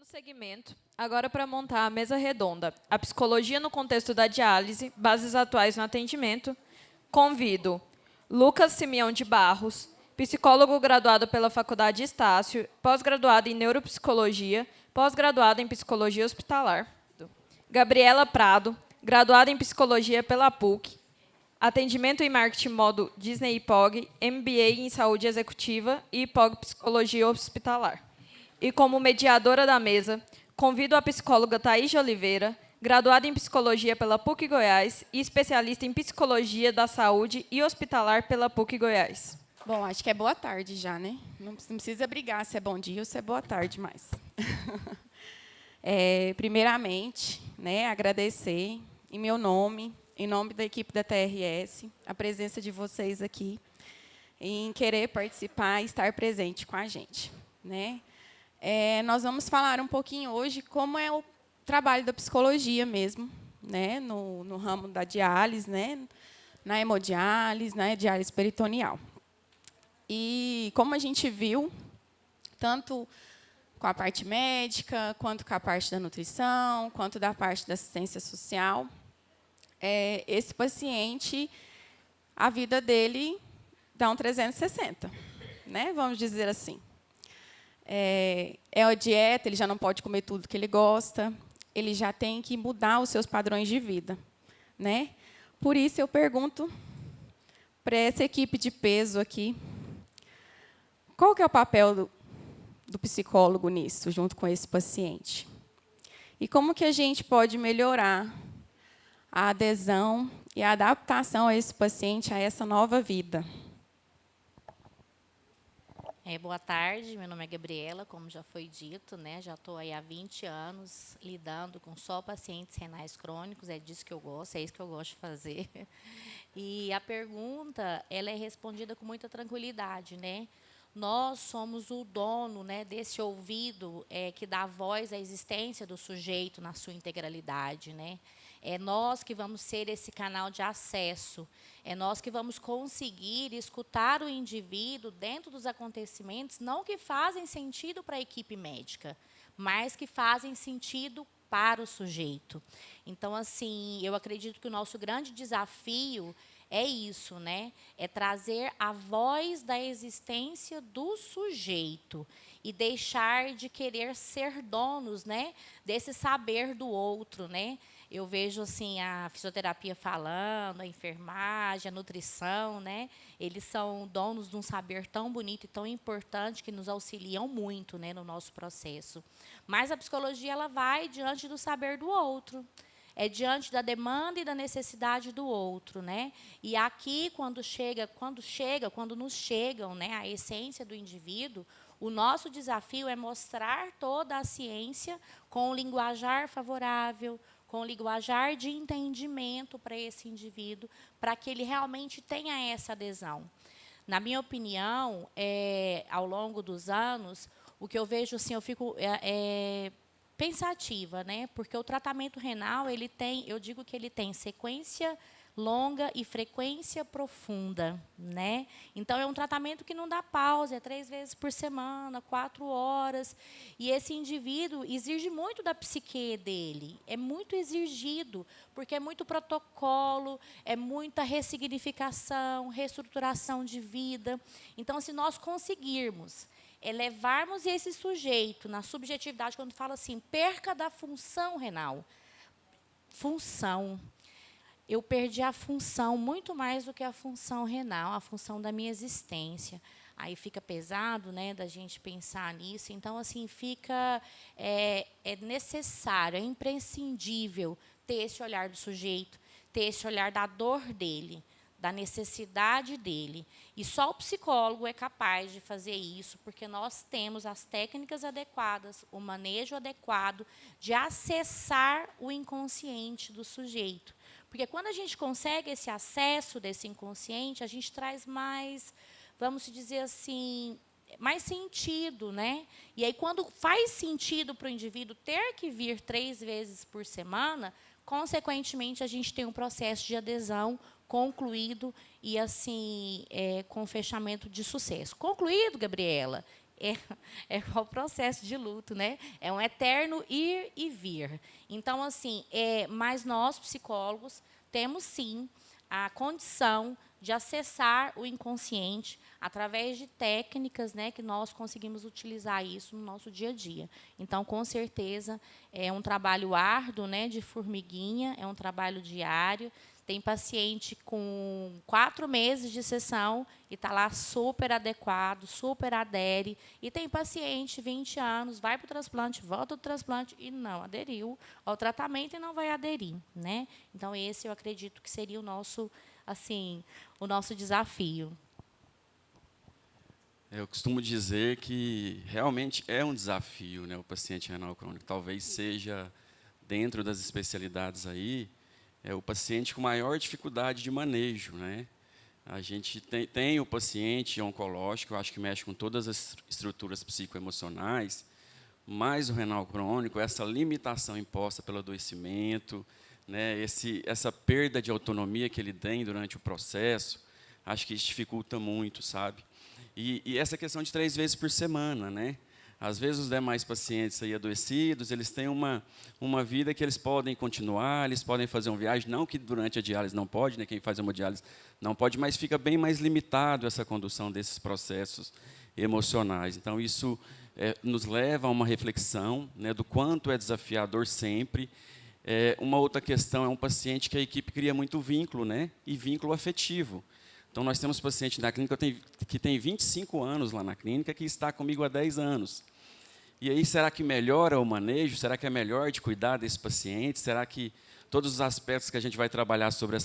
Dando seguimento, agora para montar a mesa redonda, a psicologia no contexto da diálise, bases atuais no atendimento, convido Lucas Simeão de Barros, psicólogo graduado pela Faculdade Estácio, pós-graduado em neuropsicologia, pós-graduado em psicologia hospitalar. Gabriela Prado, graduada em psicologia pela PUC, atendimento e marketing modo Disney IPOG, MBA em saúde executiva e IPOG psicologia hospitalar. E como mediadora da mesa, convido a psicóloga Thaís de Oliveira, graduada em psicologia pela PUC Goiás e especialista em psicologia da saúde e hospitalar pela PUC Goiás. Bom, acho que é boa tarde já, né? Não precisa brigar se é bom dia ou se é boa tarde mais. Primeiramente, né, agradecer em meu nome, em nome da equipe da TRS, a presença de vocês aqui, em querer participar e estar presente com a gente, né? Nós vamos falar um pouquinho hoje como é o trabalho da psicologia mesmo, né, no ramo da diálise, né, na hemodiálise, na diálise peritoneal. E como a gente viu, tanto com a parte médica, quanto com a parte da nutrição, quanto da parte da assistência social, esse paciente, a vida dele dá um 360, né, vamos dizer assim. A dieta, ele já não pode comer tudo que ele gosta, ele já tem que mudar os seus padrões de vida, né? Por isso, eu pergunto para essa equipe de peso aqui, qual que é o papel do psicólogo nisso, junto com esse paciente? E como que a gente pode melhorar a adesão e a adaptação a esse paciente a essa nova vida? Boa tarde, meu nome é Gabriela, como já foi dito, né? Já estou aí há 20 anos lidando com só pacientes renais crônicos, é disso que eu gosto, é isso que eu gosto de fazer. E a pergunta, ela é respondida com muita tranquilidade, né? Nós somos o dono, né, desse ouvido que dá voz à existência do sujeito na sua integralidade, né? É nós que vamos ser esse canal de acesso, é nós que vamos conseguir escutar o indivíduo dentro dos acontecimentos, não que fazem sentido para a equipe médica, mas que fazem sentido para o sujeito. Então, assim, eu acredito que o nosso grande desafio é isso, né? É trazer a voz da existência do sujeito e deixar de querer ser donos, né, desse saber do outro, né? Eu vejo assim a fisioterapia falando, a enfermagem, a nutrição, né? Eles são donos de um saber tão bonito e tão importante que nos auxiliam muito, né, no nosso processo. Mas a psicologia ela vai diante do saber do outro. É diante da demanda e da necessidade do outro, né? E aqui quando nos chegam, né, a essência do indivíduo, o nosso desafio é mostrar toda a ciência com um linguajar favorável, com um linguajar de entendimento para esse indivíduo, para que ele realmente tenha essa adesão. Na minha opinião, ao longo dos anos, o que eu vejo, assim, eu fico pensativa, né? Porque o tratamento renal, eu digo que ele tem sequência longa e frequência profunda, né? Então, é um tratamento que não dá pausa, é 3 vezes por semana, 4 horas. E esse indivíduo exige muito da psique dele, é muito exigido, porque é muito protocolo, é muita ressignificação, reestruturação de vida. Então, se nós conseguirmos levarmos esse sujeito na subjetividade, quando fala assim, perca da função renal. Função. Eu perdi a função muito mais do que a função renal, a função da minha existência. Aí fica pesado, né, da gente pensar nisso. Então, assim, é necessário, é imprescindível ter esse olhar do sujeito, ter esse olhar da dor dele, da necessidade dele. E só o psicólogo é capaz de fazer isso, porque nós temos as técnicas adequadas, o manejo adequado de acessar o inconsciente do sujeito. Porque quando a gente consegue esse acesso desse inconsciente, a gente traz mais, vamos dizer assim, mais sentido, né? E aí, quando faz sentido para o indivíduo ter que vir 3 vezes por semana, consequentemente, a gente tem um processo de adesão concluído e assim com fechamento de sucesso. Concluído, Gabriela? é igual o processo de luto, né? É um eterno ir e vir. Então, assim, mas nós, psicólogos, temos, sim, a condição de acessar o inconsciente através de técnicas, né, que nós conseguimos utilizar isso no nosso dia a dia. Então, com certeza, é um trabalho árduo, né, de formiguinha, é um trabalho diário. Tem paciente com 4 meses de sessão e está lá super adequado, super adere. E tem paciente, 20 anos, vai para o transplante, volta do transplante e não aderiu ao tratamento e não vai aderir, né? Então, esse eu acredito que seria o nosso, assim, o nosso desafio. Eu costumo dizer que realmente é um desafio, né, o paciente renal crônico. Talvez seja, dentro das especialidades aí, o paciente com maior dificuldade de manejo, né? A gente tem o paciente oncológico, eu acho que mexe com todas as estruturas psicoemocionais, mas o renal crônico, essa limitação imposta pelo adoecimento, né, essa perda de autonomia que ele tem durante o processo, acho que isso dificulta muito, sabe? E essa questão de 3 vezes por semana, né? Às vezes, os demais pacientes aí adoecidos, eles têm uma vida que eles podem continuar, eles podem fazer uma viagem, não que durante a diálise não pode, né, quem faz uma diálise não pode, mas fica bem mais limitado essa condução desses processos emocionais. Então, isso nos leva a uma reflexão, né, do quanto é desafiador sempre. Uma outra questão é um paciente que a equipe cria muito vínculo, né, e vínculo afetivo. Então, nós temos paciente na clínica que tem 25 anos lá na clínica, que está comigo há 10 anos. E aí, será que melhora o manejo? Será que é melhor de cuidar desse paciente? Será que todos os aspectos que a gente vai trabalhar sobre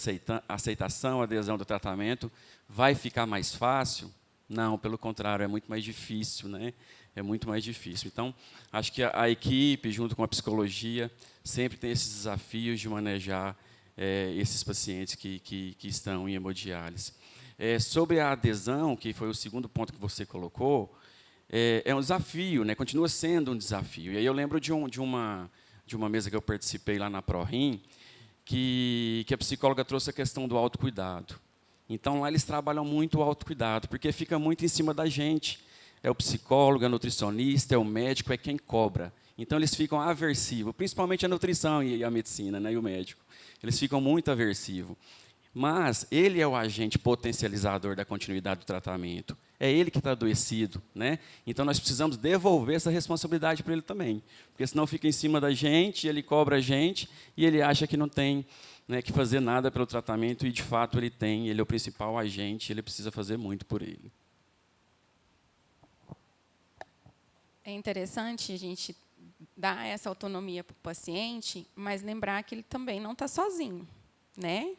aceitação, adesão do tratamento, vai ficar mais fácil? Não, pelo contrário, é muito mais difícil, né? É muito mais difícil. Então, acho que a equipe, junto com a psicologia, sempre tem esses desafios de manejar esses pacientes que estão em hemodiálise. Sobre a adesão, que foi o segundo ponto que você colocou, é um desafio, né? Continua sendo um desafio. E aí eu lembro de uma mesa que eu participei lá na ProRim, que a psicóloga trouxe a questão do autocuidado. Então, lá eles trabalham muito o autocuidado, porque fica muito em cima da gente. É o psicólogo, é o nutricionista, é o médico, é quem cobra. Então, eles ficam aversivos, principalmente a nutrição e a medicina, né, e o médico. Eles ficam muito aversivos. Mas ele é o agente potencializador da continuidade do tratamento. É ele que está adoecido, né? Então, nós precisamos devolver essa responsabilidade para ele também. Porque senão fica em cima da gente, ele cobra a gente, e ele acha que não tem, né, que fazer nada pelo tratamento, e, de fato, ele tem. Ele é o principal agente, ele precisa fazer muito por ele. É interessante a gente dar essa autonomia para o paciente, mas lembrar que ele também não está sozinho, né?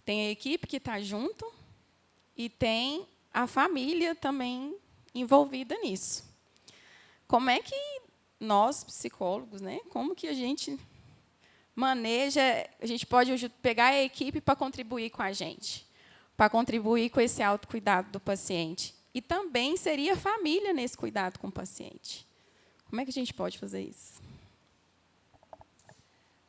Tem a equipe que está junto e tem a família também envolvida nisso. Como é que nós, psicólogos, né, como que a gente maneja, a gente pode pegar a equipe para contribuir com a gente, para contribuir com esse autocuidado do paciente. E também seria a família nesse cuidado com o paciente. Como é que a gente pode fazer isso?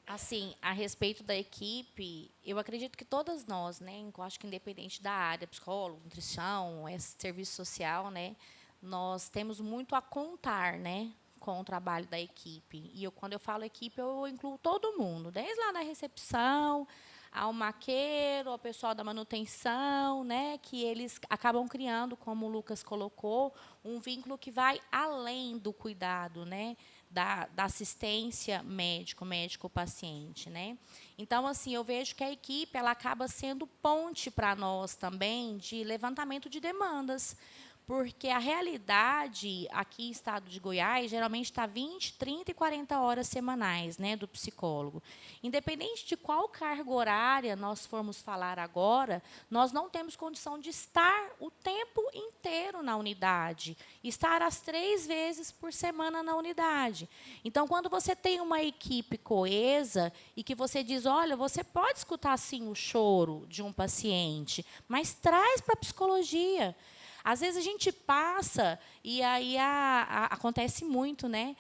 Assim, a respeito da equipe, eu acredito que todas nós, né, eu acho que independente da área, psicólogo, nutrição, serviço social, né, nós temos muito a contar, né, com o trabalho da equipe. E quando eu falo equipe, eu incluo todo mundo, desde lá da recepção, ao maqueiro, ao pessoal da manutenção, né, que eles acabam criando, como o Lucas colocou, um vínculo que vai além do cuidado, né, da assistência médico-paciente, né? Então, assim, eu vejo que a equipe ela acaba sendo ponte para nós também de levantamento de demandas, porque a realidade aqui em estado de Goiás geralmente está 20, 30 e 40 horas semanais, né, do psicólogo. Independente de qual carga horária nós formos falar agora, nós não temos condição de estar o tempo inteiro na unidade, estar as 3 vezes por semana na unidade. Então, quando você tem uma equipe coesa e que você diz, olha, você pode escutar sim o choro de um paciente, mas traz para a psicologia. Às vezes a gente passa e aí acontece muito, né?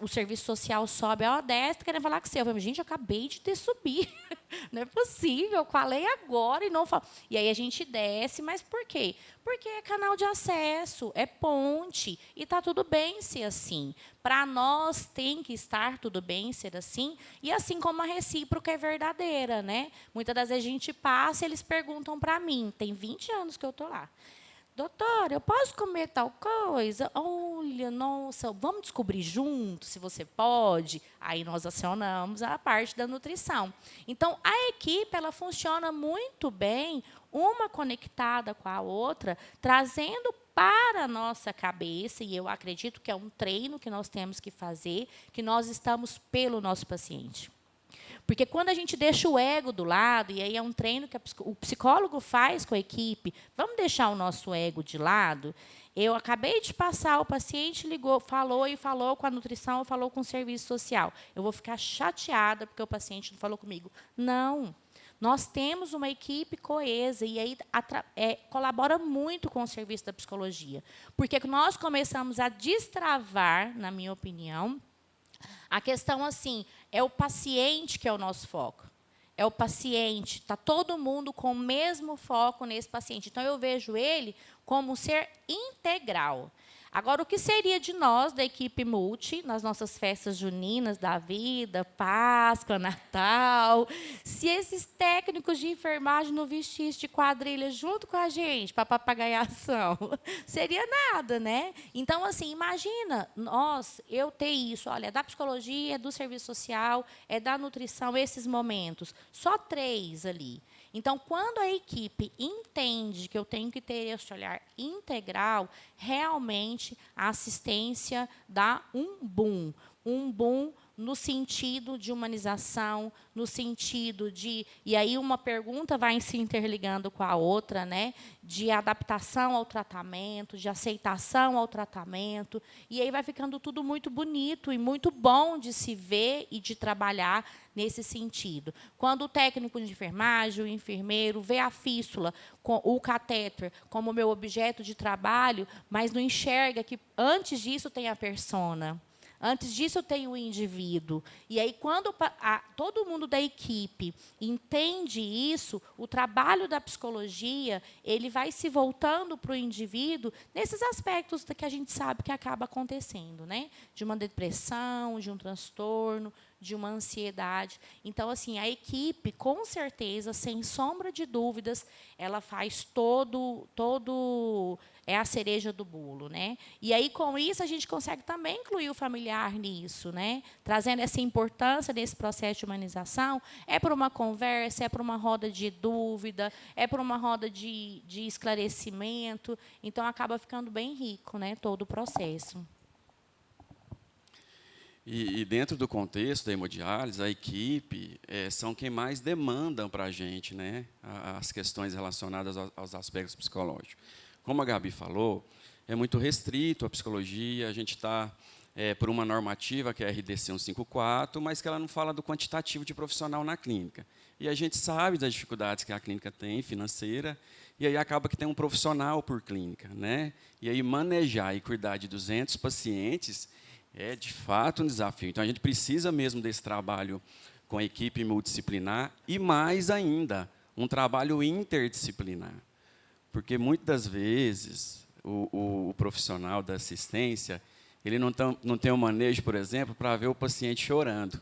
o serviço social sobe, ó, desce, querendo falar com você. Eu falei, gente, eu acabei de ter subido. Não é possível, eu falei agora e não falo. E aí a gente desce, mas por quê? Porque é canal de acesso, é ponte, e está tudo bem ser assim. Para nós tem que estar tudo bem ser assim, e assim como a recíproca é verdadeira, né? Muitas das vezes a gente passa e eles perguntam para mim, tem 20 anos que eu estou lá. Doutora, eu posso comer tal coisa? Olha, nossa, vamos descobrir junto se você pode. Aí nós acionamos a parte da nutrição. Então, a equipe ela funciona muito bem, uma conectada com a outra, trazendo para a nossa cabeça, e eu acredito que é um treino que nós temos que fazer, que nós estamos pelo nosso paciente. Porque quando a gente deixa o ego do lado, e aí é um treino que o psicólogo faz com a equipe, vamos deixar o nosso ego de lado? Eu acabei de passar, o paciente ligou, falou com a nutrição, falou com o serviço social. Eu vou ficar chateada porque o paciente não falou comigo. Não. Nós temos uma equipe coesa e aí colabora muito com o serviço da psicologia. Porque nós começamos a destravar, na minha opinião, a questão, assim, é o paciente que é o nosso foco. É o paciente. Está todo mundo com o mesmo foco nesse paciente. Então, eu vejo ele como um ser integral. Agora, o que seria de nós, da equipe multi, nas nossas festas juninas da vida, Páscoa, Natal, se esses técnicos de enfermagem não vestissem de quadrilha junto com a gente para papagaiação? Seria nada, né? Então, assim, imagina, eu ter isso, olha, é da psicologia, é do serviço social, é da nutrição, esses momentos. Só 3 ali. Então, quando a equipe entende que eu tenho que ter esse olhar integral, realmente a assistência dá um boom no sentido de humanização, no sentido de... E aí uma pergunta vai se interligando com a outra, né? De adaptação ao tratamento, de aceitação ao tratamento. E aí vai ficando tudo muito bonito e muito bom de se ver e de trabalhar nesse sentido. Quando o técnico de enfermagem, o enfermeiro, vê a fístula, o catéter, como meu objeto de trabalho, mas não enxerga que antes disso tem a persona. Antes disso, eu tenho o indivíduo. E aí, quando todo mundo da equipe entende isso, o trabalho da psicologia ele vai se voltando para o indivíduo nesses aspectos que a gente sabe que acaba acontecendo, né? De uma depressão, de um transtorno, de uma ansiedade. Então, assim, a equipe, com certeza, sem sombra de dúvidas, ela faz é a cereja do bolo, né? E aí, com isso, a gente consegue também incluir o familiar nisso, né? Trazendo essa importância desse processo de humanização. É por uma conversa, é por uma roda de dúvida, é por uma roda de esclarecimento. Então, acaba ficando bem rico, né? Todo o processo. E dentro do contexto da hemodiálise, a equipe são quem mais demandam para a gente, né, as questões relacionadas aos aspectos psicológicos. Como a Gabi falou, é muito restrito a psicologia, a gente está por uma normativa, que é a RDC 154, mas que ela não fala do quantitativo de profissional na clínica. E a gente sabe das dificuldades que a clínica tem, financeira, e aí acaba que tem um profissional por clínica, né? E aí manejar e cuidar de 200 pacientes é, de fato, um desafio. Então, a gente precisa mesmo desse trabalho com a equipe multidisciplinar e, mais ainda, um trabalho interdisciplinar. Porque, muitas das vezes, o profissional da assistência ele não tem um manejo, por exemplo, para ver o paciente chorando.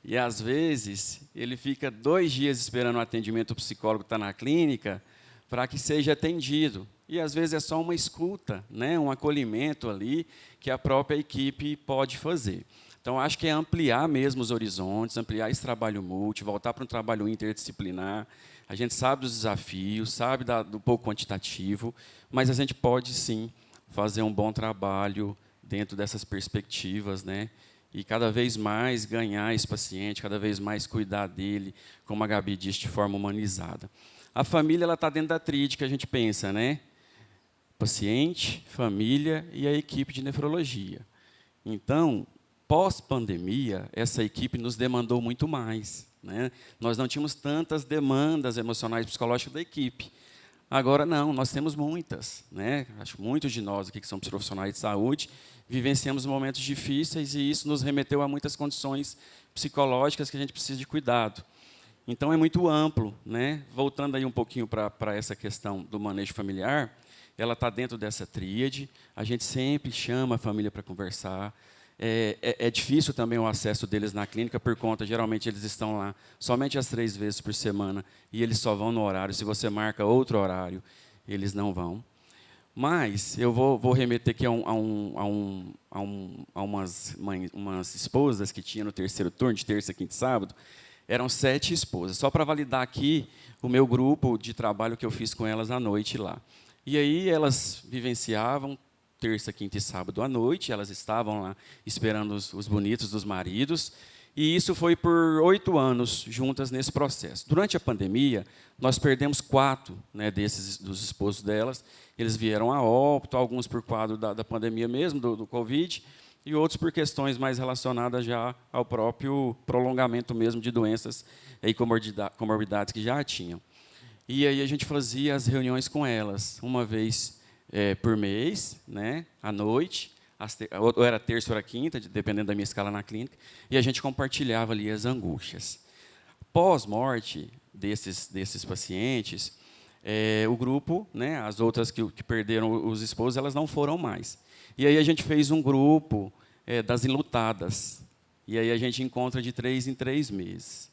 E, às vezes, ele fica 2 dias esperando o atendimento, o psicólogo está na clínica, para que seja atendido. E, às vezes, é só uma escuta, né, um acolhimento ali que a própria equipe pode fazer. Então, acho que é ampliar mesmo os horizontes, ampliar esse trabalho multi, voltar para um trabalho interdisciplinar. A gente sabe dos desafios, sabe do pouco quantitativo, mas a gente pode, sim, fazer um bom trabalho dentro dessas perspectivas, né, e cada vez mais ganhar esse paciente, cada vez mais cuidar dele, como a Gabi disse, de forma humanizada. A família está dentro da tríade que a gente pensa, né? Paciente, família e a equipe de nefrologia. Então, pós-pandemia, essa equipe nos demandou muito mais, né? Nós não tínhamos tantas demandas emocionais e psicológicas da equipe. Agora, não, nós temos muitas, né? Acho que muitos de nós aqui que somos profissionais de saúde vivenciamos momentos difíceis e isso nos remeteu a muitas condições psicológicas que a gente precisa de cuidado. Então, é muito amplo, né? Voltando aí um pouquinho para essa questão do manejo familiar, ela está dentro dessa tríade, a gente sempre chama a família para conversar. É difícil também o acesso deles na clínica, por conta, geralmente, eles estão lá somente as 3 vezes por semana, e eles só vão no horário. Se você marca outro horário, eles não vão. Mas eu vou remeter aqui a umas esposas que tinha no terceiro turno, de terça, quinta e sábado. Eram 7 esposas, só para validar aqui o meu grupo de trabalho que eu fiz com elas à noite lá. E aí elas vivenciavam terça, quinta e sábado à noite, elas estavam lá esperando os bonitos dos maridos, e isso foi por 8 anos juntas nesse processo. Durante a pandemia, nós perdemos 4, né, dos esposos delas, eles vieram a óbito, alguns por quadro da pandemia mesmo, do Covid, e outros por questões mais relacionadas já ao próprio prolongamento mesmo de doenças e comorbidades que já tinham. E aí a gente fazia as reuniões com elas, uma vez por mês, né, à noite, ou era terça ou era quinta, dependendo da minha escala na clínica, e a gente compartilhava ali as angústias. Pós-morte desses pacientes, o grupo, né, as outras que perderam os esposos, elas não foram mais. E aí a gente fez um grupo das enlutadas, e aí a gente encontra de 3 em 3 meses.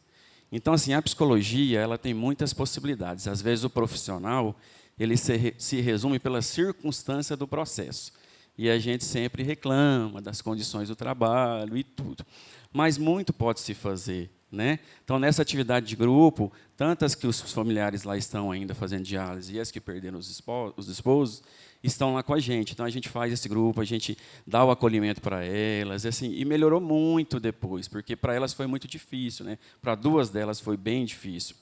Então, assim, a psicologia ela tem muitas possibilidades. Às vezes, o profissional ele se resume pela circunstância do processo. E a gente sempre reclama das condições do trabalho e tudo. Mas muito pode se fazer, né? Então, nessa atividade de grupo, tantas que os familiares lá estão ainda fazendo diálise e as que perderam os esposos, estão lá com a gente. Então, a gente faz esse grupo, a gente dá o acolhimento para elas, assim, e melhorou muito depois, porque para elas foi muito difícil, né? Para 2 delas foi bem difícil.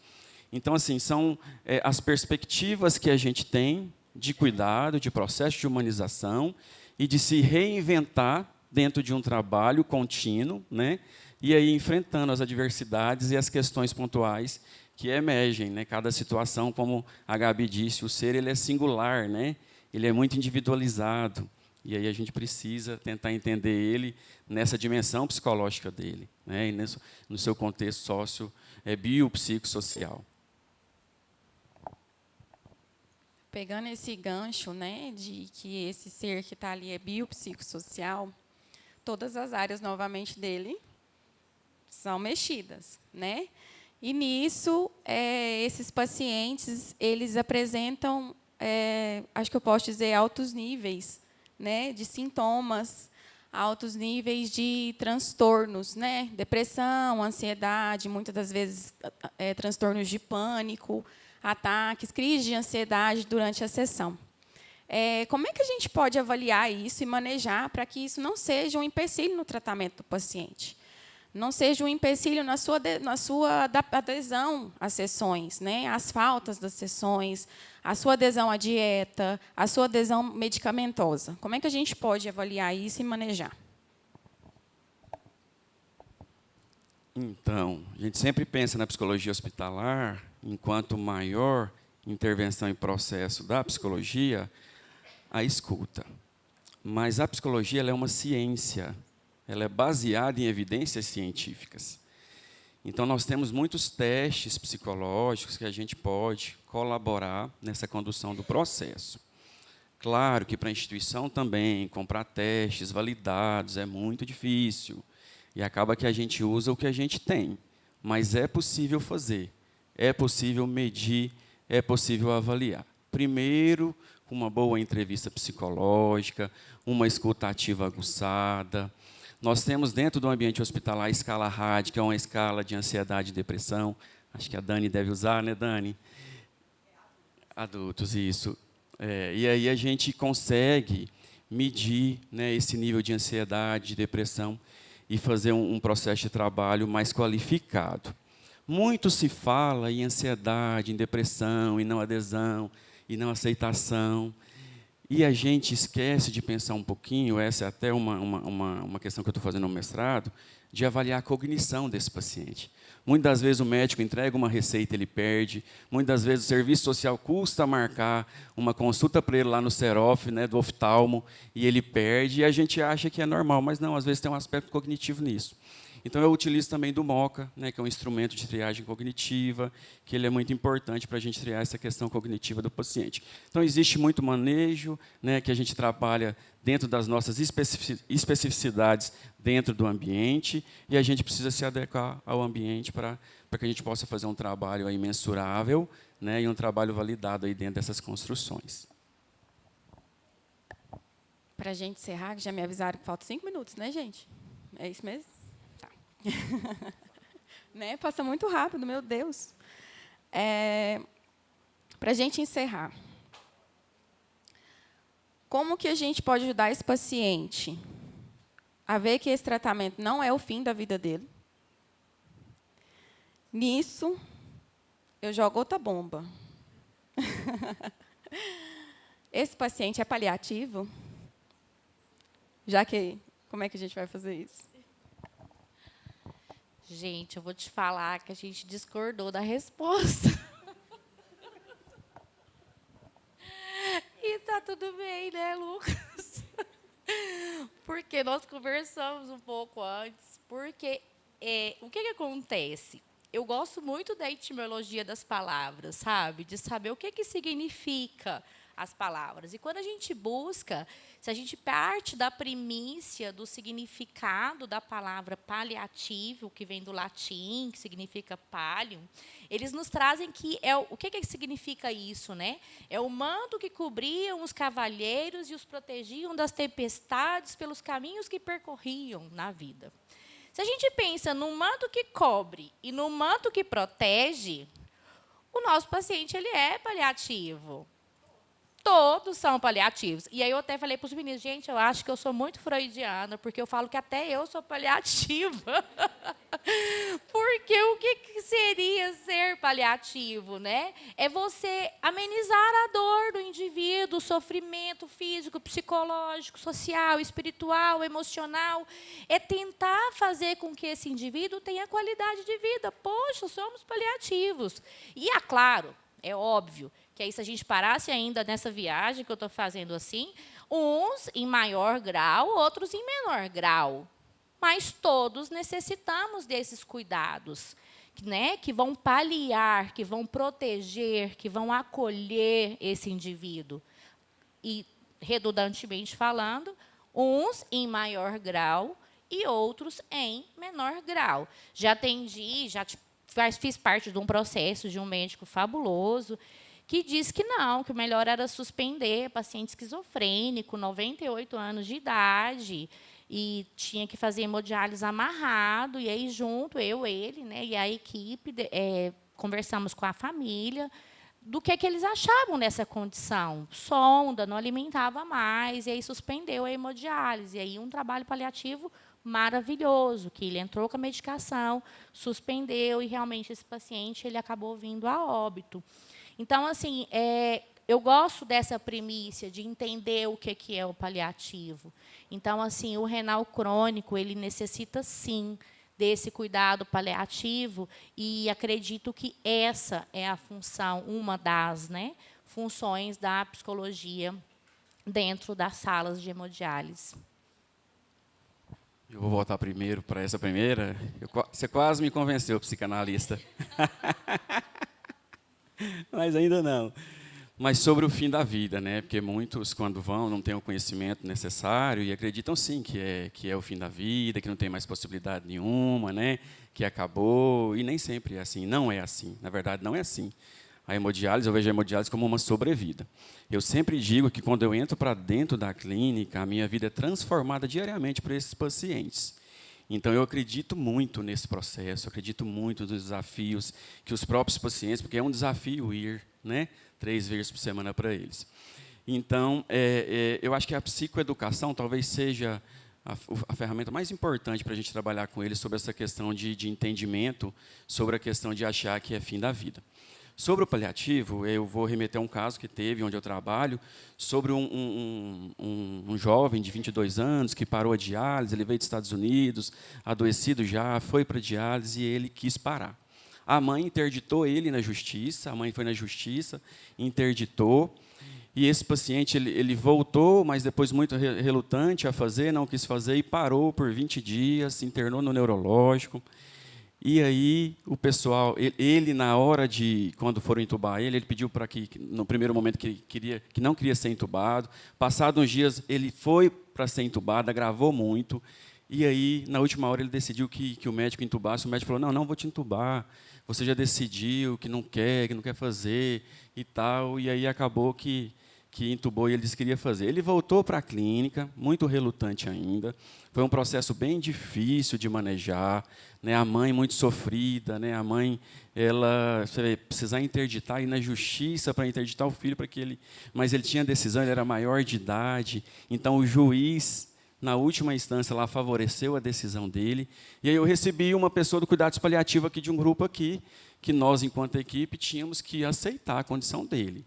Então, assim, são as perspectivas que a gente tem de cuidado, de processo de humanização e de se reinventar dentro de um trabalho contínuo, né? E aí enfrentando as adversidades e as questões pontuais que emergem, né? Cada situação, como a Gabi disse, o ser ele é singular, né? Ele é muito individualizado, e aí a gente precisa tentar entender ele nessa dimensão psicológica dele, né? E no seu contexto biopsicossocial. Pegando esse gancho, né, de que esse ser que está ali é biopsicossocial, todas as áreas, novamente, dele são mexidas, né? E, nisso, esses pacientes, eles apresentam, acho que eu posso dizer, altos níveis, né, de sintomas, altos níveis de transtornos, né? Depressão, ansiedade, muitas das vezes transtornos de pânico, ataques, crises de ansiedade durante a sessão. Como é que a gente pode avaliar isso e manejar para que isso não seja um empecilho no tratamento do paciente? Não seja um empecilho na sua adesão às sessões, né? Às faltas das sessões, a sua adesão à dieta, a sua adesão medicamentosa. Como é que a gente pode avaliar isso e manejar? Então, a gente sempre pensa na psicologia hospitalar, enquanto maior intervenção em processo da psicologia, a escuta. Mas a psicologia ela é uma ciência, ela é baseada em evidências científicas. Então, nós temos muitos testes psicológicos que a gente pode colaborar nessa condução do processo. Claro que para a instituição também, comprar testes validados é muito difícil. E acaba que a gente usa o que a gente tem. Mas é possível fazer, é possível medir, é possível avaliar. Primeiro, com uma boa entrevista psicológica, uma escuta ativa aguçada. Nós temos dentro do ambiente hospitalar a escala RAD, que é uma escala de ansiedade e depressão. Acho que a Dani deve usar, né, Dani? Adultos, isso. E aí a gente consegue medir, né, esse nível de ansiedade, de depressão, e fazer um processo de trabalho mais qualificado. Muito se fala em ansiedade, em depressão, em não adesão, em não aceitação. E a gente esquece de pensar um pouquinho, essa é até uma questão que eu estou fazendo no mestrado, de avaliar a cognição desse paciente. Muitas das vezes o médico entrega uma receita, ele perde. Muitas das vezes o serviço social custa marcar uma consulta para ele lá no Serof, né, do oftalmo, e ele perde, e a gente acha que é normal, mas não, às vezes tem um aspecto cognitivo nisso. Então, eu utilizo também do MoCA, né, que é um instrumento de triagem cognitiva, que ele é muito importante para a gente triar essa questão cognitiva do paciente. Então, existe muito manejo, né, que a gente trabalha dentro das nossas especificidades dentro do ambiente, e a gente precisa se adequar ao ambiente para que a gente possa fazer um trabalho aí mensurável, né, e um trabalho validado aí dentro dessas construções. Para a gente encerrar, que já me avisaram que faltam 5 minutos, né, gente? É isso mesmo? Né? Passa muito rápido, meu Deus. Para a gente encerrar, como que a gente pode ajudar esse paciente a ver que esse tratamento não é o fim da vida dele? Nisso, eu jogo outra bomba. Esse paciente é paliativo? Já que, como é que a gente vai fazer isso? Gente, eu vou te falar que a gente discordou da resposta. E tá tudo bem, né, Lucas? Porque nós conversamos um pouco antes. Porque o que acontece? Eu gosto muito da etimologia das palavras, sabe? De saber o que significa as palavras. E quando a gente busca, se a gente parte da primícia do significado da palavra paliativo, que vem do latim, que significa pallium, eles nos trazem que o que significa isso, né? É o manto que cobriam os cavalheiros e os protegiam das tempestades pelos caminhos que percorriam na vida. Se a gente pensa no manto que cobre e no manto que protege, o nosso paciente ele é paliativo. Todos são paliativos. E aí eu até falei para os meninos, gente, eu acho que eu sou muito freudiana, porque eu falo que até eu sou paliativa. Porque o que seria ser paliativo, né? É você amenizar a dor do indivíduo, o sofrimento físico, psicológico, social, espiritual, emocional. É tentar fazer com que esse indivíduo tenha qualidade de vida. Poxa, somos paliativos. E, é claro, é óbvio, que aí, se a gente parasse ainda nessa viagem que eu estou fazendo assim, uns em maior grau, outros em menor grau. Mas todos necessitamos desses cuidados, né, que vão paliar, que vão proteger, que vão acolher esse indivíduo. E, redundantemente falando, uns em maior grau e outros em menor grau. Já atendi, fiz parte de um processo de um médico fabuloso, que diz que não, que o melhor era suspender paciente esquizofrênico, 98 anos de idade, e tinha que fazer hemodiálise amarrado, e aí junto, ele, né, e a equipe, conversamos com a família, do que eles achavam dessa condição. Sonda, não alimentava mais, e aí suspendeu a hemodiálise, e aí um trabalho paliativo maravilhoso, que ele entrou com a medicação, suspendeu, e realmente esse paciente ele acabou vindo a óbito. Então, assim, eu gosto dessa primícia de entender o que é o paliativo. Então, assim, o renal crônico, ele necessita, sim, desse cuidado paliativo, e acredito que essa é a função, uma das, né, funções da psicologia dentro das salas de hemodiálise. Eu vou voltar primeiro para essa primeira. Você quase me convenceu, psicanalista. Mas ainda não. Mas sobre o fim da vida, né? Porque muitos, quando vão, não têm o conhecimento necessário e acreditam, sim, que é o fim da vida, que não tem mais possibilidade nenhuma, né? Que acabou. E nem sempre é assim. Não é assim. Na verdade, não é assim. A hemodiálise, eu vejo a hemodiálise como uma sobrevida. Eu sempre digo que, quando eu entro para dentro da clínica, a minha vida é transformada diariamente por esses pacientes. Então, eu acredito muito nesse processo, acredito muito nos desafios que os próprios pacientes, porque é um desafio ir, né, 3 vezes por semana para eles. Então, eu acho que a psicoeducação talvez seja a ferramenta mais importante para a gente trabalhar com eles sobre essa questão de entendimento, sobre a questão de achar que é fim da vida. Sobre o paliativo, eu vou remeter a um caso que teve, onde eu trabalho, sobre um jovem de 22 anos que parou a diálise, ele veio dos Estados Unidos, adoecido já, foi para a diálise e ele quis parar. A mãe interditou ele na justiça, a mãe foi na justiça, interditou, e esse paciente ele voltou, mas depois muito relutante a fazer, não quis fazer, e parou por 20 dias, se internou no neurológico. E aí o pessoal, ele na hora de, quando foram entubar ele pediu para que, no primeiro momento, que não queria ser entubado. Passados uns dias, ele foi para ser entubado, agravou muito. E aí, na última hora, ele decidiu que o médico entubasse. O médico falou, não, vou te entubar. Você já decidiu que não quer fazer e tal. E aí acabou que entubou e ele disse que queria fazer. Ele voltou para a clínica, muito relutante ainda. Foi um processo bem difícil de manejar, né? A mãe muito sofrida, né? A mãe, ela precisar interditar, ir na justiça para interditar o filho, mas ele tinha decisão, ele era maior de idade, então o juiz, na última instância, lá favoreceu a decisão dele. E aí eu recebi uma pessoa do cuidados paliativos aqui, de um grupo aqui, que nós, enquanto equipe, tínhamos que aceitar a condição dele.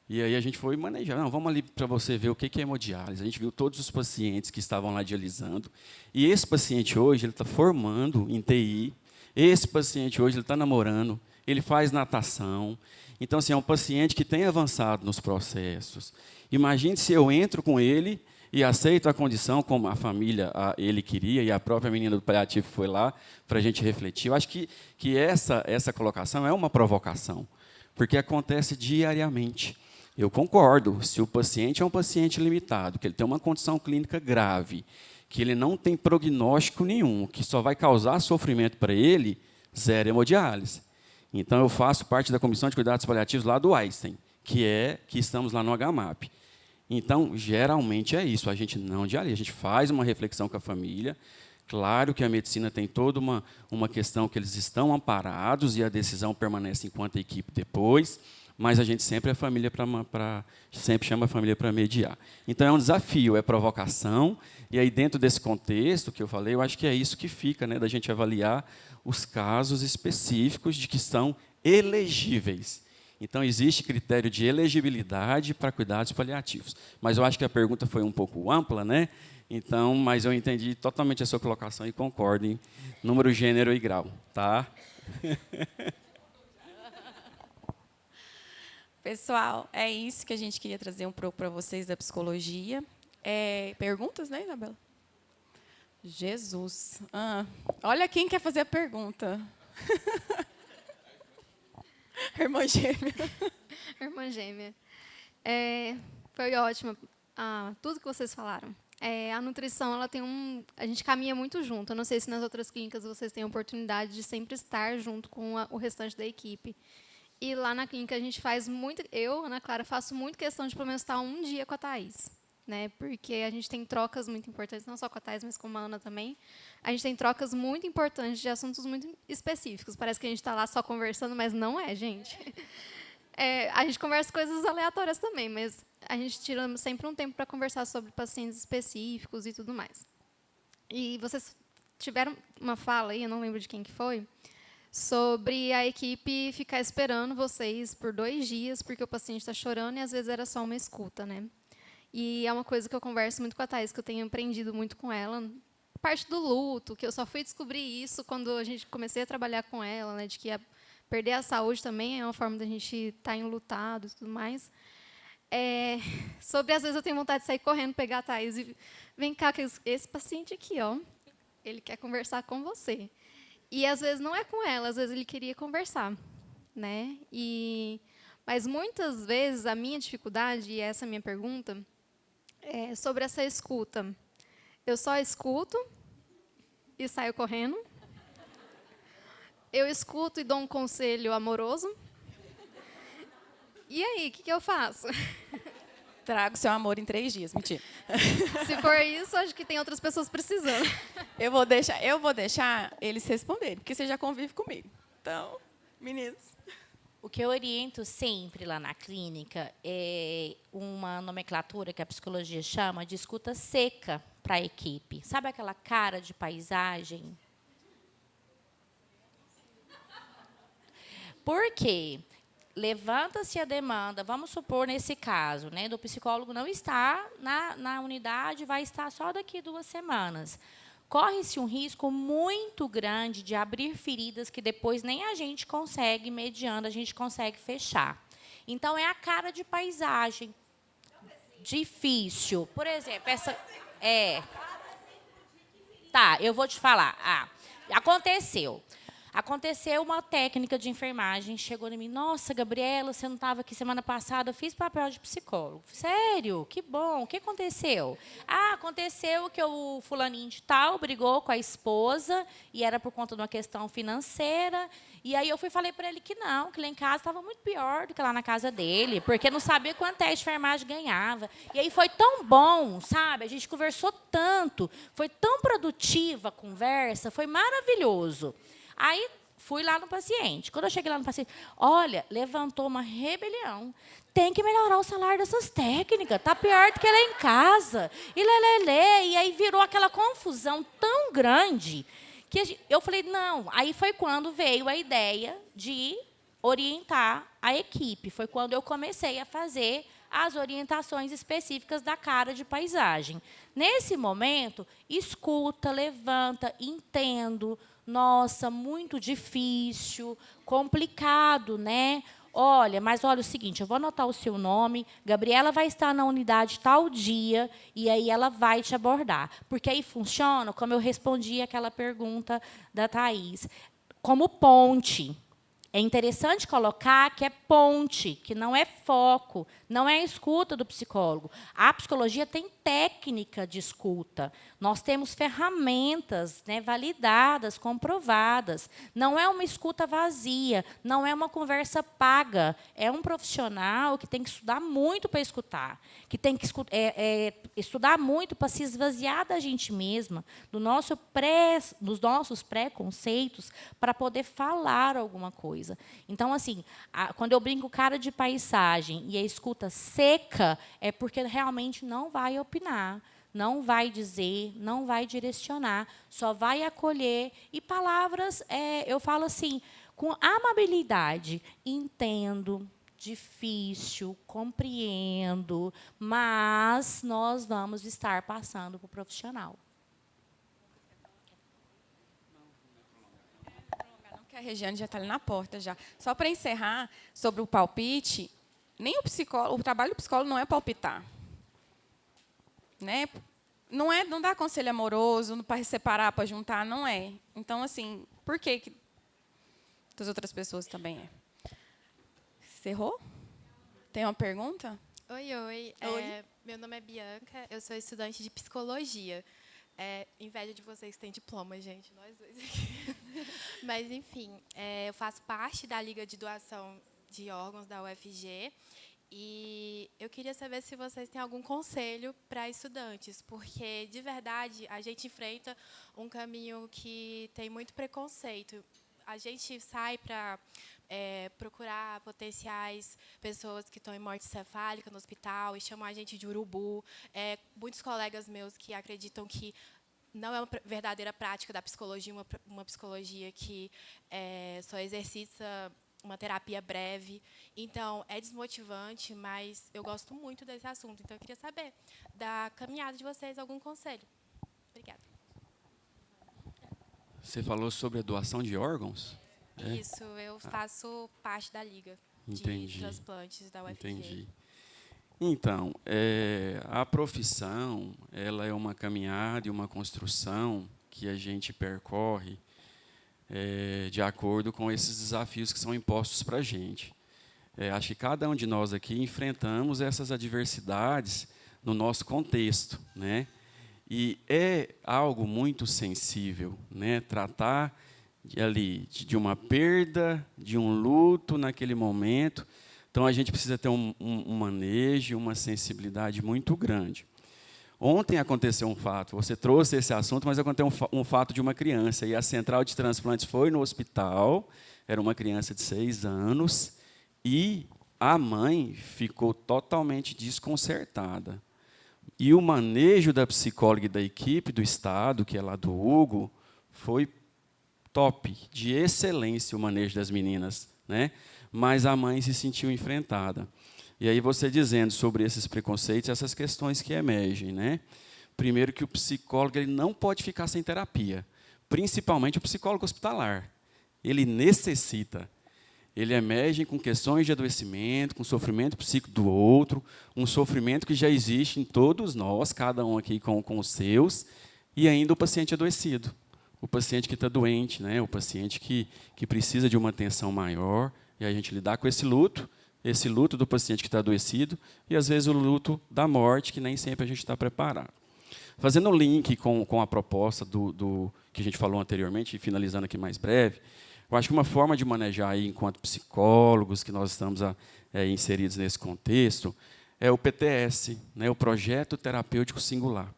E aí a gente foi manejar. Não, vamos ali para você ver o que é hemodiálise. A gente viu todos os pacientes que estavam lá dialisando. E esse paciente hoje ele está formando em TI. Esse paciente hoje ele está namorando. Ele faz natação. Então, assim, é um paciente que tem avançado nos processos. Imagine se eu entro com ele e aceito a condição como a família ele queria, e a própria menina do paliativo foi lá para a gente refletir. Eu acho que essa colocação é uma provocação, porque acontece diariamente. Eu concordo, se o paciente é um paciente limitado, que ele tem uma condição clínica grave, que ele não tem prognóstico nenhum, que só vai causar sofrimento para ele, zero hemodiálise. Então, eu faço parte da Comissão de Cuidados Paliativos lá do Einstein, que estamos lá no HMAP. Então, geralmente é isso, a gente não dialisa, a gente faz uma reflexão com a família. Claro que a medicina tem toda uma questão que eles estão amparados e a decisão permanece enquanto equipe depois, mas a gente sempre sempre chama a família para mediar. Então, é um desafio, é provocação, e aí, dentro desse contexto que eu falei, eu acho que é isso que fica, né, da gente avaliar os casos específicos de que são elegíveis. Então, existe critério de elegibilidade para cuidados paliativos. Mas eu acho que a pergunta foi um pouco ampla, né? Então, mas eu entendi totalmente a sua colocação e concordo em número, gênero e grau. Tá? Pessoal, é isso que a gente queria trazer um pouco para vocês da psicologia. Perguntas, né, Isabela? Jesus. Olha quem quer fazer a pergunta. Irmã gêmea. Irmã gêmea. Foi ótimo tudo que vocês falaram. A nutrição, ela tem a gente caminha muito junto. Eu não sei se nas outras clínicas vocês têm a oportunidade de sempre estar junto com o restante da equipe. E lá na clínica a gente faz muito... Eu, Ana Clara, faço muito questão de pelo menos estar um dia com a Thaís, né? Porque a gente tem trocas muito importantes, não só com a Thaís, mas com a Ana também. A gente tem trocas muito importantes de assuntos muito específicos. Parece que a gente está lá só conversando, mas não é, gente. A gente conversa coisas aleatórias também, mas a gente tira sempre um tempo para conversar sobre pacientes específicos e tudo mais. E vocês tiveram uma fala aí, eu não lembro de quem que foi, sobre a equipe ficar esperando vocês por 2 dias, porque o paciente está chorando, e às vezes era só uma escuta, né? E é uma coisa que eu converso muito com a Thaís, que eu tenho aprendido muito com ela, parte do luto, que eu só fui descobrir isso quando a gente comecei a trabalhar com ela, né, de que perder a saúde também é uma forma da gente estar enlutado e tudo mais. Sobre, às vezes, eu tenho vontade de sair correndo, pegar a Thaís e vem cá, que esse paciente aqui, ó, ele quer conversar com você. E, às vezes, não é com ela, às vezes ele queria conversar, né? Mas, muitas vezes, a minha dificuldade, e essa é a minha pergunta, é sobre essa escuta. Eu só escuto e saio correndo. Eu escuto e dou um conselho amoroso. E aí, o que eu faço? Trago seu amor em 3 dias. Mentira. Se for isso, acho que tem outras pessoas precisando. Eu vou deixar eles responderem, porque você já convive comigo. Então, meninos. O que eu oriento sempre lá na clínica é uma nomenclatura que a psicologia chama de escuta seca para a equipe. Sabe aquela cara de paisagem? Por quê? levanta-se a demanda, vamos supor, nesse caso, né, do psicólogo não estar na unidade, vai estar só daqui 2 semanas. Corre-se um risco muito grande de abrir feridas que depois nem a gente consegue, mediando, a gente consegue fechar. Então, é a cara de paisagem. Difícil. Por exemplo, essa... Tá, eu vou te falar. Aconteceu uma técnica de enfermagem, chegou em mim, nossa, Gabriela, você não estava aqui semana passada, eu fiz papel de psicólogo. Sério? Que bom. O que aconteceu? Aconteceu que o fulaninho de tal brigou com a esposa, e era por conta de uma questão financeira, e aí eu falei para ele que não, que lá em casa estava muito pior do que lá na casa dele, porque não sabia quanto teste de enfermagem ganhava. E aí foi tão bom, sabe? A gente conversou tanto, foi tão produtiva a conversa, foi maravilhoso. Aí, fui lá no paciente. Quando eu cheguei lá no paciente, olha, levantou uma rebelião. Tem que melhorar o salário dessas técnicas. Está pior do que lá em casa. E lelele. E aí virou aquela confusão tão grande que eu falei, não. Aí foi quando veio a ideia de orientar a equipe. Foi quando eu comecei a fazer as orientações específicas da cara de paisagem. Nesse momento, escuta, levanta, entendo. Nossa, muito difícil, complicado, né? Olha o seguinte, eu vou anotar o seu nome, Gabriela vai estar na unidade tal dia, e aí ela vai te abordar. Porque aí funciona, como eu respondi aquela pergunta da Thaís, como ponte. É interessante colocar que é ponte, que não é foco, não é a escuta do psicólogo. A psicologia tem técnica de escuta. Nós temos ferramentas, né, validadas, comprovadas. Não é uma escuta vazia, não é uma conversa paga. É um profissional que tem que estudar muito para escutar, que tem que estudar muito para se esvaziar da gente mesma, dos nossos preconceitos, para poder falar alguma coisa. Então, assim, quando eu brinco cara de paisagem e a escuta seca, é porque realmente não vai opinar, não vai dizer, não vai direcionar, só vai acolher. E palavras, eu falo assim, com amabilidade, entendo, difícil, compreendo, mas nós vamos estar passando para o profissional. A Regiane já está ali na porta já. Só para encerrar sobre o palpite, nem o trabalho do psicólogo não é palpitar, né? Não dá conselho amoroso para separar, para juntar, não é. Então, assim, por que das outras pessoas também é? Encerrou? Tem uma pergunta? Oi. Oi. Meu nome é Bianca, eu sou estudante de psicologia. Inveja de vocês que têm diploma, gente, nós dois aqui. Mas, enfim, eu faço parte da Liga de Doação de Órgãos da UFG e eu queria saber se vocês têm algum conselho para estudantes, porque, de verdade, a gente enfrenta um caminho que tem muito preconceito. A gente sai para procurar potenciais pessoas que estão em morte cefálica no hospital e chamam a gente de urubu. Muitos colegas meus que acreditam que não é uma verdadeira prática da psicologia, uma psicologia que só exercita uma terapia breve. Então, é desmotivante, mas eu gosto muito desse assunto. Então, eu queria saber da caminhada de vocês, algum conselho. Obrigada. Você falou sobre a doação de órgãos? Isso, eu faço parte da Liga de Transplantes da UFG. Entendi. Então, a profissão, ela é uma caminhada e uma construção que a gente percorre de acordo com esses desafios que são impostos para a gente. Acho que cada um de nós aqui enfrentamos essas adversidades no nosso contexto, né? E é algo muito sensível, né? Tratar de uma perda, de um luto naquele momento. Então, a gente precisa ter um manejo, uma sensibilidade muito grande. Ontem aconteceu um fato, você trouxe esse assunto, mas aconteceu um fato de uma criança, e a central de transplantes foi no hospital, era uma criança de 6 anos, e a mãe ficou totalmente desconcertada. E o manejo da psicóloga e da equipe do Estado, que é lá do Hugo, foi top, de excelência o manejo das meninas, né? mas a mãe se sentiu enfrentada. E aí você dizendo sobre esses preconceitos, essas questões que emergem, né? Primeiro que o psicólogo ele não pode ficar sem terapia, principalmente o psicólogo hospitalar. Ele necessita. Ele emerge com questões de adoecimento, com sofrimento psíquico do outro, um sofrimento que já existe em todos nós, cada um aqui com os seus, e ainda o paciente adoecido, o paciente que está doente, né? O paciente que precisa de uma atenção maior, e a gente lidar com esse luto do paciente que está adoecido, e às vezes o luto da morte, que nem sempre a gente está preparado. Fazendo um link com a proposta do que a gente falou anteriormente, e finalizando aqui mais breve, eu acho que uma forma de manejar, aí, enquanto psicólogos, que nós estamos inseridos nesse contexto, é o PTS, né, o Projeto Terapêutico Singular.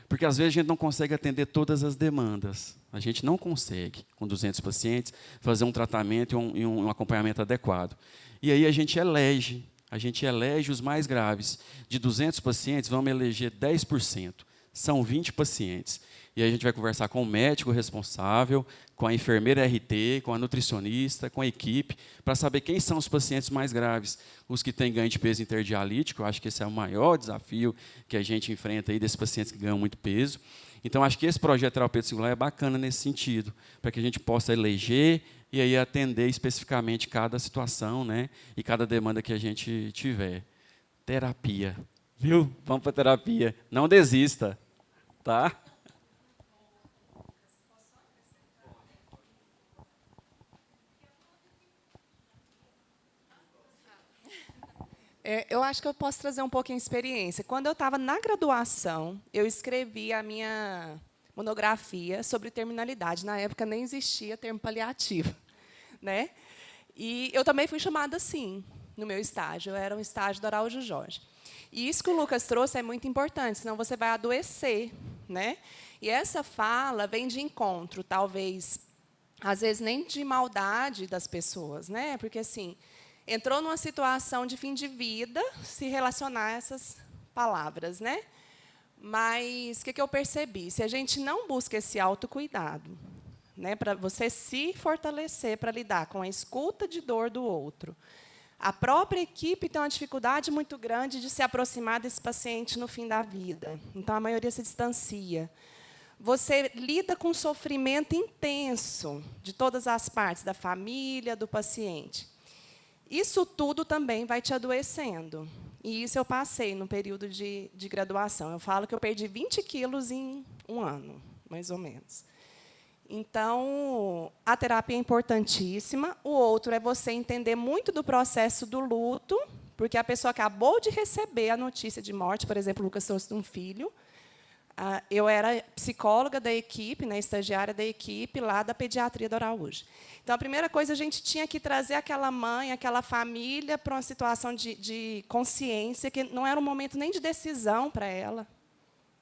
Porque, às vezes, a gente não consegue atender todas as demandas. A gente não consegue, com 200 pacientes, fazer um tratamento e um acompanhamento adequado. E aí a gente elege os mais graves. De 200 pacientes, vamos eleger 10%. São 20 pacientes. E aí a gente vai conversar com o médico responsável, com a enfermeira RT, com a nutricionista, com a equipe, para saber quem são os pacientes mais graves, os que têm ganho de peso interdialítico. Eu acho que esse é o maior desafio que a gente enfrenta aí desses pacientes que ganham muito peso. Então, acho que esse projeto terapêutico singular é bacana nesse sentido, para que a gente possa eleger e aí atender especificamente cada situação, né, e cada demanda que a gente tiver. Terapia. Viu? Vamos para a terapia. Não desista. Tá? Eu acho que eu posso trazer um pouquinho de experiência. Quando eu estava na graduação, eu escrevi a minha monografia sobre terminalidade. Na época, nem existia termo paliativo, né? E eu também fui chamada assim, no meu estágio. Eu era um estágio do Araújo Jorge. E isso que o Lucas trouxe é muito importante, senão você vai adoecer, né? E essa fala vem de encontro, talvez, às vezes, nem de maldade das pessoas, né? Porque, assim, entrou numa situação de fim de vida, se relacionar a essas palavras, né? Mas o que eu percebi? Se a gente não busca esse autocuidado, né, para você se fortalecer para lidar com a escuta de dor do outro, a própria equipe tem uma dificuldade muito grande de se aproximar desse paciente no fim da vida. Então, a maioria se distancia. Você lida com sofrimento intenso de todas as partes, da família, do paciente. Isso tudo também vai te adoecendo. E isso eu passei no período de graduação. Eu falo que eu perdi 20 quilos em um ano, mais ou menos. Então, a terapia é importantíssima. O outro é você entender muito do processo do luto, porque a pessoa acabou de receber a notícia de morte, por exemplo, o Lucas trouxe um filho. Eu era psicóloga da equipe, né, estagiária da equipe, lá da pediatria do Araújo. Então, a primeira coisa, a gente tinha que trazer aquela mãe, aquela família, para uma situação de consciência, que não era um momento nem de decisão para ela.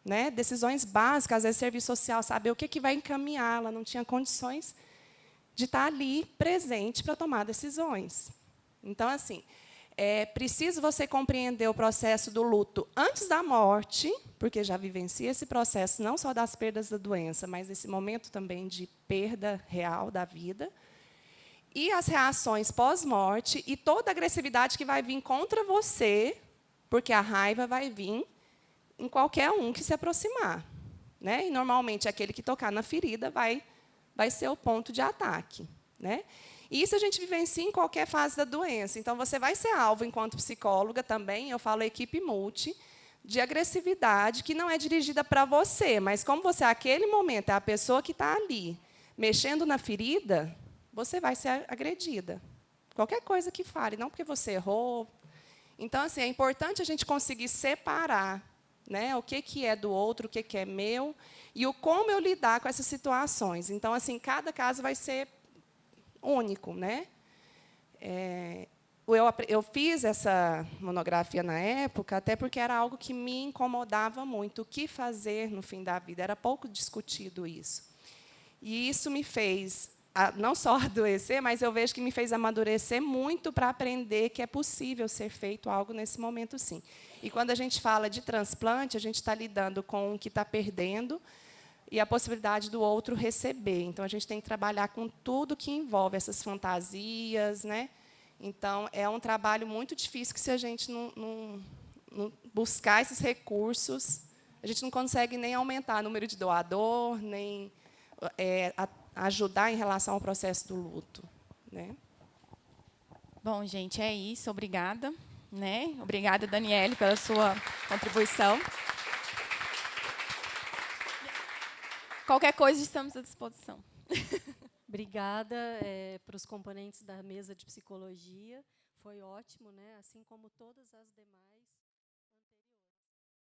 Né? Decisões básicas, às vezes, serviço social, saber o que vai encaminhar. Ela não tinha condições de estar ali presente para tomar decisões. Então, assim, é preciso você compreender o processo do luto antes da morte, porque já vivencia esse processo não só das perdas da doença, mas desse momento também de perda real da vida, e as reações pós-morte e toda a agressividade que vai vir contra você, porque a raiva vai vir em qualquer um que se aproximar, né? E, normalmente, aquele que tocar na ferida vai ser o ponto de ataque, né? E isso a gente vivencia em qualquer fase da doença. Então, você vai ser alvo, enquanto psicóloga também, eu falo equipe multi, de agressividade que não é dirigida para você, mas como você, naquele momento, é a pessoa que está ali, mexendo na ferida, você vai ser agredida. Qualquer coisa que fale, não porque você errou. Então, assim, é importante a gente conseguir separar, né, o que é do outro, o que é meu, e o como eu lidar com essas situações. Então, assim, cada caso vai ser único, né? Eu fiz essa monografia na época, até porque era algo que me incomodava muito. O que fazer no fim da vida? Era pouco discutido isso. E isso me fez não só adoecer, mas eu vejo que me fez amadurecer muito para aprender que é possível ser feito algo nesse momento, sim. E, quando a gente fala de transplante, a gente está lidando com o que está perdendo e a possibilidade do outro receber. Então, a gente tem que trabalhar com tudo que envolve essas fantasias, né? Então, é um trabalho muito difícil que, se a gente não buscar esses recursos, a gente não consegue nem aumentar o número de doador, nem ajudar em relação ao processo do luto, né? Bom, gente, é isso. Obrigada. Né? Obrigada, Daniele, pela sua contribuição. Qualquer coisa, estamos à disposição. Obrigada para os componentes da mesa de psicologia. Foi ótimo, né? Assim como todas as demais.